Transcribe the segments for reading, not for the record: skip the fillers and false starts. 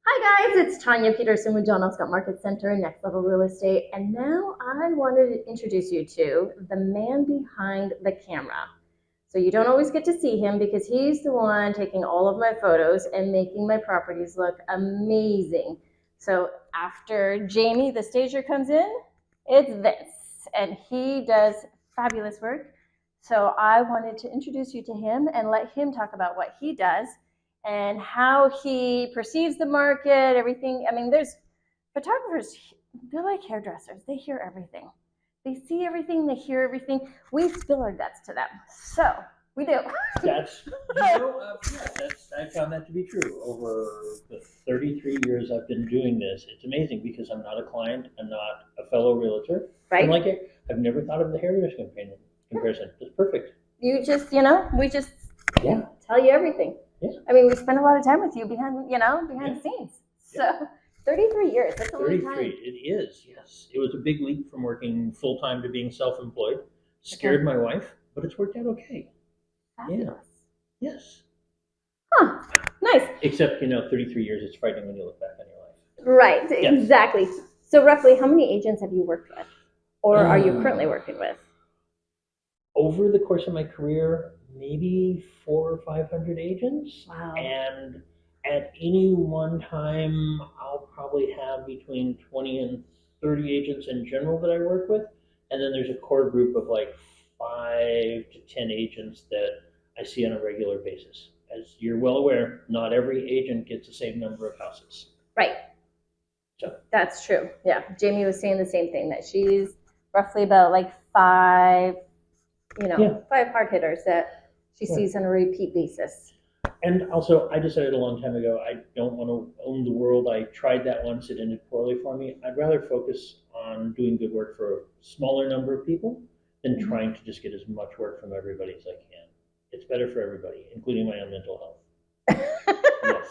Hi guys, it's Tanya Peterson with John L. Scott Market Center, Next Level Real Estate, and now I wanted to introduce you to the man behind the camera. So you don't always get to see him because he's the one taking all of my photos and making my properties look amazing. So after Jamie, the stager, comes in, it's Vince, and he does fabulous work. So I wanted to introduce you to him and let him talk about what he does and how he perceives the market, everything. I mean, there's photographers, they're like hairdressers. They hear everything. They see everything, they hear everything. We spill our guts to them. So we do. I found that to be true. Over the 33 years I've been doing this, it's amazing because I'm not a client, I'm not a fellow realtor. Right? I'm like it. I've never thought of the hairdresser comparison. It's perfect. We just Yeah. tell you everything. Yeah. I mean, we spend a lot of time with you behind the scenes. So Yeah. 33 years, that's a long 33. time. It is, yes. It was a big leap from working full time to being self employed. Scared my wife, but it's worked out okay. Fabulous. Yes. Huh. Nice. Except, 33 years, it's frightening when you look back on your life. Right, Yes. exactly. So roughly, how many agents have you worked with? Or are you currently working with? Over the course of my career, maybe 400 or 500 agents. Wow. And at any one time, I'll probably have between 20 and 30 agents in general that I work with. And then there's a core group of like 5 to 10 agents that I see on a regular basis. As you're well aware, not every agent gets the same number of houses. Right. So that's true. Yeah. Jamie was saying the same thing, that she's roughly about like five hard hitters that she sees on a repeat basis. And also, I decided a long time ago, I don't want to own the world. I tried that once, it ended poorly for me. I'd rather focus on doing good work for a smaller number of people than trying to just get as much work from everybody as I can. It's better for everybody, including my own mental health. Yes.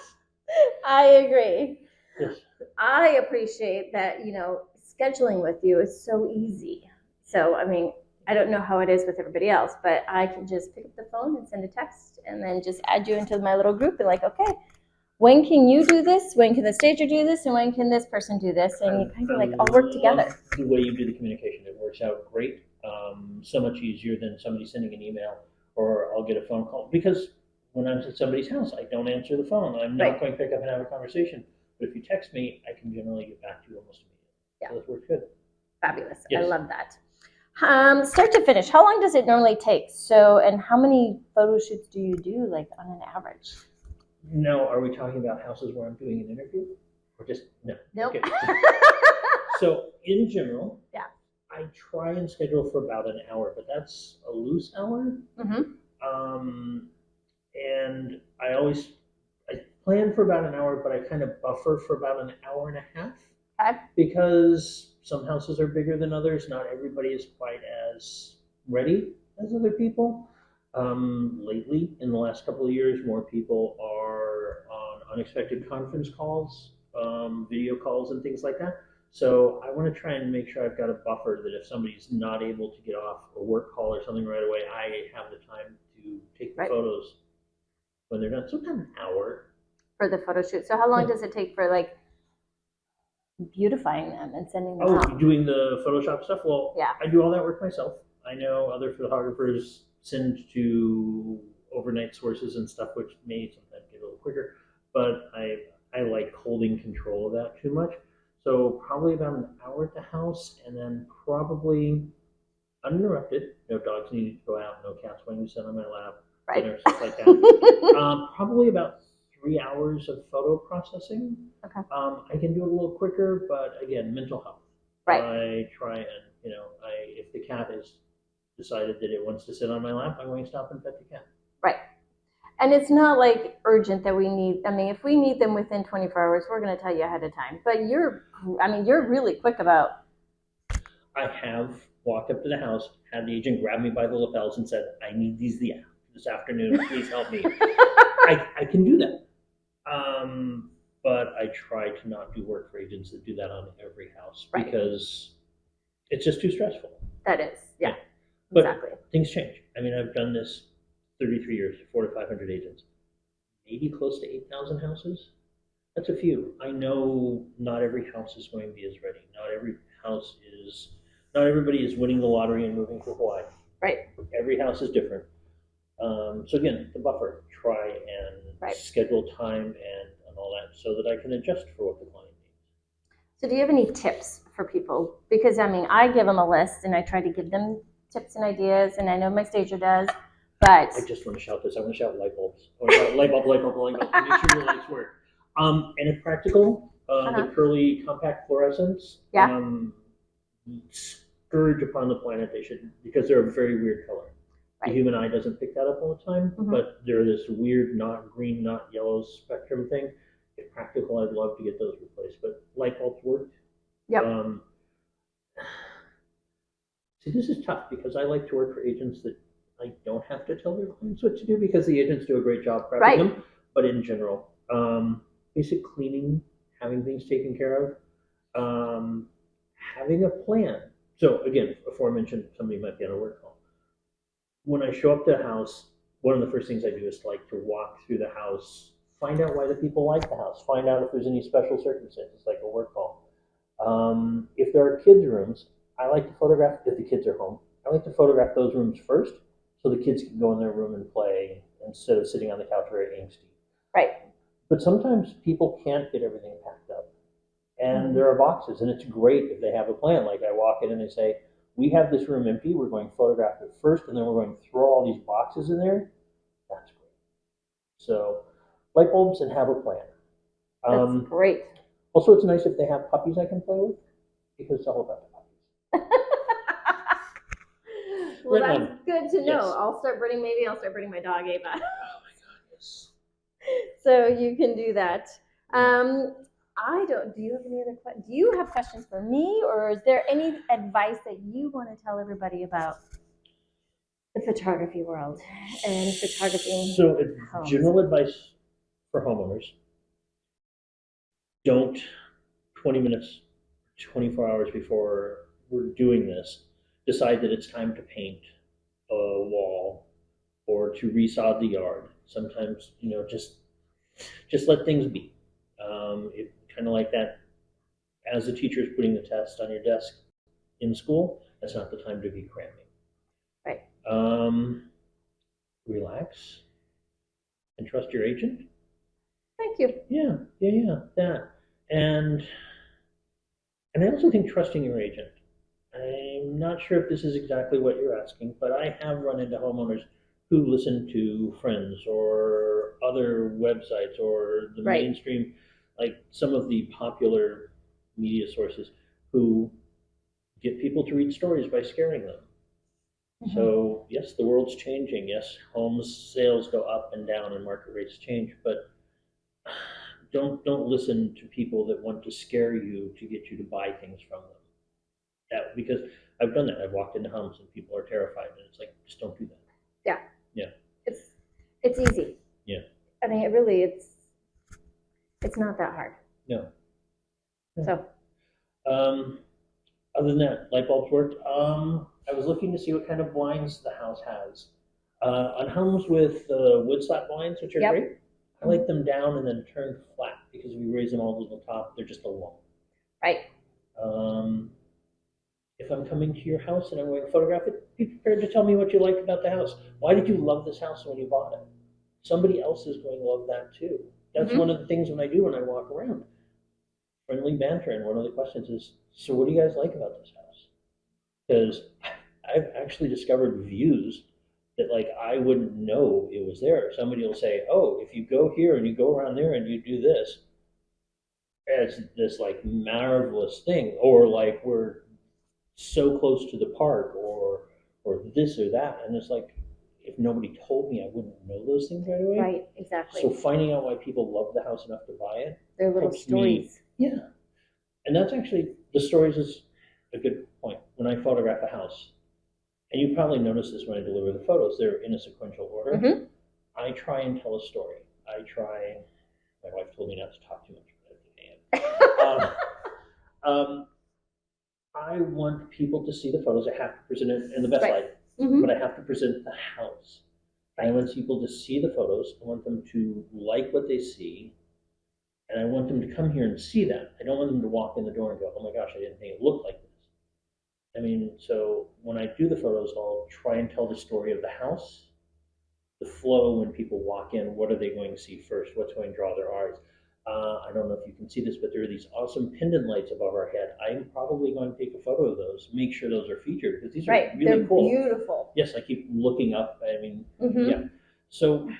I agree. Yes. I appreciate that, scheduling with you is so easy. So, I mean, I don't know how it is with everybody else, but I can just pick up the phone and send a text and then just add you into my little group and like, okay, when can you do this? When can the stager do this? And when can this person do this? And you kind of like all work together. The way you do the communication, it works out great. So much easier than somebody sending an email or I'll get a phone call. Because when I'm at somebody's house, I don't answer the phone. I'm not going to pick up and have a conversation. But if you text me, I can generally get back to you almost immediately. Yeah. So that works good. Fabulous. Yes. I love that. Start to finish, how long does it normally take? So, and how many photo shoots do you do, like on an average? No, are we talking about houses where I'm doing an interview? Or just, no? Nope. Okay. So, in general, yeah, I try and schedule for about an hour, but that's a loose hour. And I plan for about an hour, but I kind of buffer for about an hour and a half. Okay. Because some houses are bigger than others. Not everybody is quite as ready as other people. Lately, in the last couple of years, more people are on unexpected conference calls, video calls, and things like that. So I want to try and make sure I've got a buffer that if somebody's not able to get off a work call or something right away, I have the time to take the photos when they're done. Sometimes an hour. For the photo shoot. So how long does it take for like beautifying them and sending them out? Doing the Photoshop stuff? Well, yeah. I do all that work myself. I know other photographers send to overnight sources and stuff, which may sometimes get a little quicker, but I like holding control of that too much. So probably about an hour at the house, and then probably uninterrupted. No dogs needing to go out, no cats wanting to sit on my lap, dinner, stuff like that. Probably about 3 hours of photo processing. Okay. I can do it a little quicker, but again, mental health. Right. I try and, if the cat has decided that it wants to sit on my lap, I'm going to stop and pet the cat. Right. And it's not like urgent that we need, if we need them within 24 hours, we're going to tell you ahead of time. But you're really quick about. I have walked up to the house, had the agent grab me by the lapels and said, I need these this afternoon, please help me. I can do that. But I try to not do work for agents that do that on every house because it's just too stressful. That is, yeah. But exactly. Things change. I've done this 33 years, 400 to 500 agents, maybe close to 8,000 houses. That's a few. I know not every house is going to be as ready. Not everybody is winning the lottery and moving to Hawaii. Right. Every house is different. So again, the buffer, try and schedule time and all that so that I can adjust for what the client needs. So do you have any tips for people? Because I mean, I give them a list and I try to give them tips and ideas, and I know my stager does, but I just want to shout this. I want to shout light bulbs. I want to shout light bulb, light bulb, light bulb. Make sure your lights work. And if practical, the curly compact fluorescents, scourge upon the planet. They should, because they're a very weird color. The human eye doesn't pick that up all the time, but they're this weird, not green, not yellow spectrum thing. If practical, I'd love to get those replaced, but light bulbs work. Yep. See, this is tough because I like to work for agents that I don't have to tell their clients what to do because the agents do a great job prepping them. But in general, basic cleaning, having things taken care of, having a plan. So again, before I mentioned somebody might be on a work call. When I show up to a house, one of the first things I do is like to walk through the house, find out why the people like the house, find out if there's any special circumstances like a work call. If there are kids' rooms, I like to photograph, if the kids are home, I like to photograph those rooms first so the kids can go in their room and play instead of sitting on the couch very angsty. Right. But sometimes people can't get everything packed up. And there are boxes, and it's great if they have a plan. Like I walk in and they say, we have this room empty, we're going to photograph it first, and then we're going to throw all these boxes in there. That's great. So light bulbs and have a plan. That's great. Also, it's nice if they have puppies I can play with, because it's all about the puppies. Well, that's good to know. Yes. I'll start breeding my dog Ava. Oh my God, yes. So you can do that. Do you have any other questions? Do you have questions for me, or is there any advice that you want to tell everybody about the photography world and photography? So general advice for homeowners: don't 20 minutes, 24 hours before we're doing this, decide that it's time to paint a wall or to resod the yard. Sometimes, just let things be. It kind of like that. As a teacher is putting the test on your desk in school, that's not the time to be cramming. Right. Relax and trust your agent. Thank you. Yeah, that. And I also think trusting your agent. I'm not sure if this is exactly what you're asking, but I have run into homeowners who listen to friends or other websites or the mainstream, like some of the popular media sources who get people to read stories by scaring them. So yes, the world's changing. Yes, homes sales go up and down and market rates change, but don't listen to people that want to scare you to get you to buy things from them. Because I've done that. I've walked into homes and people are terrified, and it's like, just don't do that. Yeah. It's easy. Yeah. I mean, it's not that hard. No. So. Other than that, light bulbs worked. I was looking to see what kind of blinds the house has. On homes with wood slat blinds, which are great, I like them down and then turned flat because if you raise them all to the top, they're just a long. Right. If I'm coming to your house and I'm going to photograph it, be prepared to tell me what you like about the house. Why did you love this house when you bought it? Somebody else is going to love that too. That's one of the things when I do when I walk around. Friendly banter, and one of the questions is, so what do you guys like about this house? Because I've actually discovered views that like I wouldn't know it was there. Somebody will say, oh, if you go here and you go around there and you do this, it's this like marvelous thing, or like we're so close to the park, or this or that, and it's like if nobody told me, I wouldn't know those things right away. Right, exactly. So finding out why people love the house enough to buy it, their little stories. Yeah, and that's actually the stories is a good point. When I photograph a house, and you probably notice this when I deliver the photos, they're in a sequential order. I try and tell a story. My wife told me not to talk too much, but I am. I want people to see the photos. I have to present it in the best light, but I have to present the house. I want people to see the photos. I want them to like what they see, And I want them to come here and see that. I don't want them to walk in the door and go, oh my gosh, I didn't think it looked like this. I mean, so when I do the photos, I'll try and tell the story of the house, the flow when people walk in, what are they going to see first? What's going to draw their eyes? I don't know if you can see this, but there are these awesome pendant lights above our head. I'm probably going to take a photo of those, make sure those are featured, because these are Right, really they're cool. beautiful. Yes, I keep looking up. I mean, Mhm. yeah. So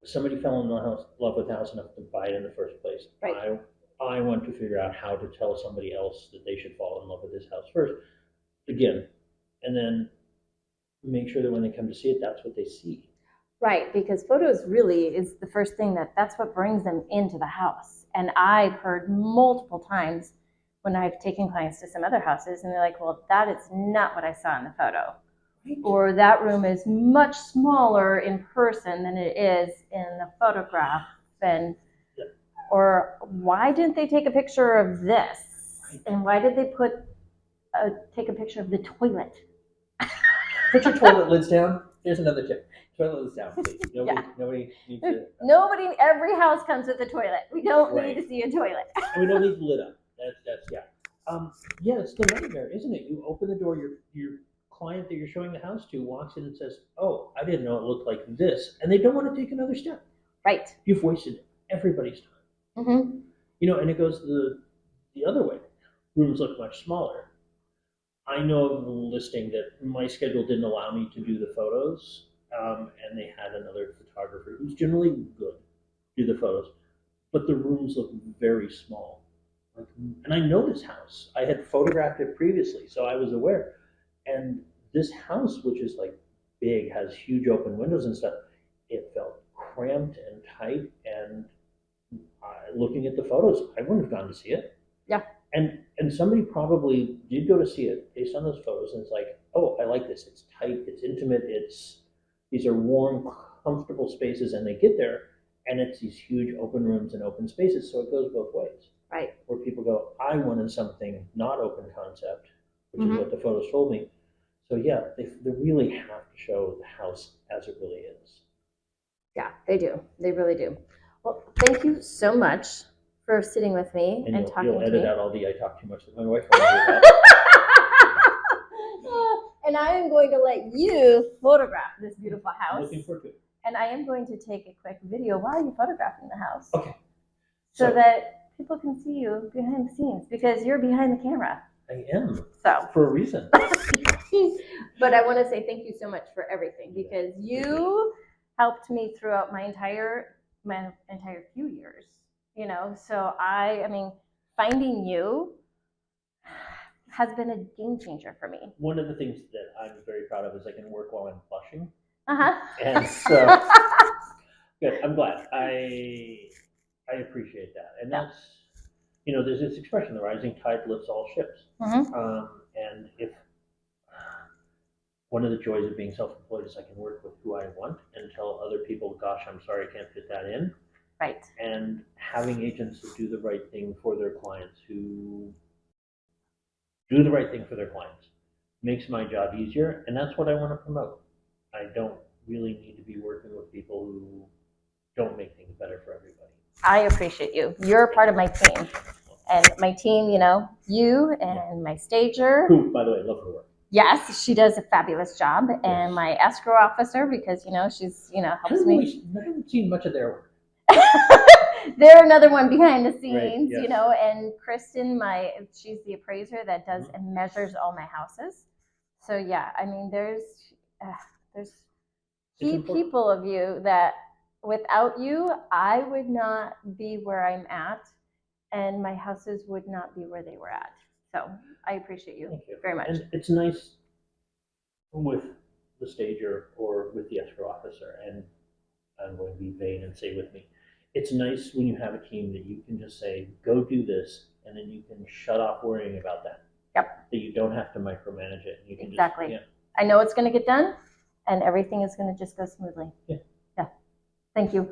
somebody fell in love with the house enough to buy it in the first place. Right. I want to figure out how to tell somebody else that they should fall in love with this house first, again, and then make sure that when they come to see it, that's what they see. Right, because photos really is the first thing that's what brings them into the house. And I've heard multiple times when I've taken clients to some other houses and they're like, well, that is not what I saw in the photo. Right. Or that room is much smaller in person than it is in the photograph. And Yeah. Or why didn't they take a picture of this? Right. And why did they take a picture of the toilet? Put your toilet lids down. Here's another tip. Toilet lids down, please. Nobody needs to. Nobody, every house comes with a toilet. We don't Right. need to see a toilet. And we don't need the lid up. That's yeah. Yeah, it's the nightmare, isn't it? You open the door, your client that you're showing the house to walks in and says, "Oh, I didn't know it looked like this," and they don't want to take another step. Right. You've wasted everybody's time. Mm-hmm. You know, and it goes the other way. Rooms look much smaller. I know of a listing that my schedule didn't allow me to do the photos, and they had another photographer who's generally good do the photos, but the rooms look very small. And I know this house. I had photographed it previously, so I was aware. And this house, which is like big, has huge open windows and stuff, it felt cramped and tight. And looking at the photos, I wouldn't have gone to see it. Yeah. And somebody probably did go to see it based on those photos, and it's like, oh, I like this. It's tight, it's intimate, these are warm, comfortable spaces, and they get there, and it's these huge open rooms and open spaces, so it goes both ways. Right. Where people go, I wanted something not open concept, which Mhm. is what the photos told me. So yeah, they really have to show the house as it really is. Yeah, they do. They really do. Well, thank you so much for sitting with me and talking you'll to edit me. out all the I talk too much with my wife. When I do that. And I am going to let you photograph this beautiful I'm house. looking forward to it. And I am going to take a quick video while you're photographing the house. Okay. So that people can see you behind the scenes, because you're behind the camera. I am. So. For a reason. But I want to say thank you so much for everything, because you helped me throughout my entire few years. You know, so I mean, finding you has been a game changer for me. One of the things that I'm very proud of is I can work while I'm blushing. Uh-huh. And so, good. I'm glad. I appreciate that. And that's, you know, there's this expression, the rising tide lifts all ships. Mm-hmm. And if one of the joys of being self-employed is I can work with who I want and tell other people, gosh, I'm sorry, I can't fit that in. Right. And having agents who do the right thing for their clients, makes my job easier. And that's what I want to promote. I don't really need to be working with people who don't make things better for everybody. I appreciate you. You're a part of my team. And my team, you know, you and my stager. Who, by the way, love her work. Yes, she does a fabulous job. And my escrow officer, because, you know, she's, you know, helps me. I haven't seen much of their work. They're another one behind the scenes, right, yes. You know, and Kristen, she's the appraiser that does and measures all my houses. So yeah, I mean, there's key people of you that without you, I would not be where I'm at, and my houses would not be where they were at. So I appreciate you, very much. And it's nice with the stager or with the escrow officer, and I'm going to be vain and say with me, it's nice when you have a team that you can just say, go do this, and then you can shut off worrying about that. Yep. That you don't have to micromanage it. You can exactly. Just, I know it's going to get done, and everything is going to just go smoothly. Yeah. Yeah. Thank you.